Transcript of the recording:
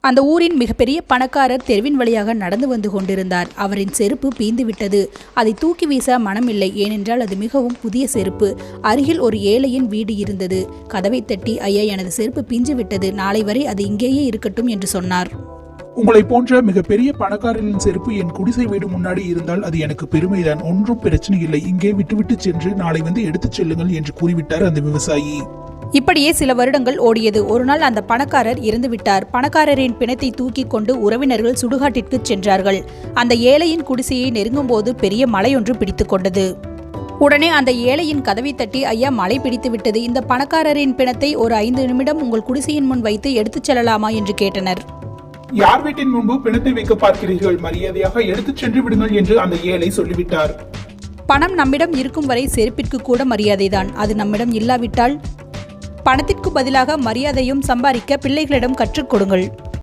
அந்த ஊரின் மிகப்பெரிய பணக்காரர் தெருவின் வழியாக நடந்து வந்து கொண்டிருந்தார். அவரின் செருப்பு பீந்து விட்டது. அதை தூக்கி வீச மனமில்லை, ஏனென்றால் அது மிகவும் புதிய செருப்பு. அருகில் ஒரு ஏழையின் வீடு இருந்தது. கதவை தட்டி, ஐயா, எனது செருப்பு பிஞ்சு விட்டது, நாளை வரை அது இங்கேயே இருக்கட்டும் என்று சொன்னார். உங்களை போன்ற மிகப்பெரிய பணக்காரரின் செருப்பு என் குடிசை வீடு முன்னாடி இருந்தால் அது எனக்கு பெருமைதான். ஒன்றும் பிரச்சனை இல்லை, இங்கே விட்டுவிட்டு சென்று நாளை வந்து எடுத்துச் செல்லுங்கள் என்று கூறிவிட்டார் அந்த விவசாயி. இப்படியே சில வருடங்கள் ஓடியது. ஒரு நாள் அந்த பணக்காரர் இறந்துவிட்டார். பணக்காரரின் பிணத்தை தூக்கி கொண்டு உறவினர்கள் சுடுகாட்டிற்கு சென்றார்கள். அந்த ஏழையின் குடிசையை நெருங்கும் போது பெரிய மழையொன்று பிடித்து கொண்டது. உடனே அந்த ஏழையின் கதவை தட்டி, ஐயா, மழை பிடித்து விட்டது, இந்த பணக்காரரின் பிணத்தை ஒரு 5 நிமிடம் உங்கள் குடிசையின் முன் வைத்து எடுத்துச் செல்லலாமா என்று கேட்டனர். யார் வீட்டின் முன்பு பிணத்தை வைக்க பார்க்கிறீர்கள்? மரியாதையாக எடுத்துச் சென்று விடுங்கள் என்று அந்த ஏழை சொல்லிவிட்டார். பணம் நம்மிடம் இருக்கும் வரை செருப்பிற்கு கூட மரியாதைதான். அது நம்மிடம் இல்லாவிட்டால் பணத்திற்கு பதிலாக மரியாதையும் சம்பாதிக்க பிள்ளைகளிடம் கற்றுக் கொடுங்கள்.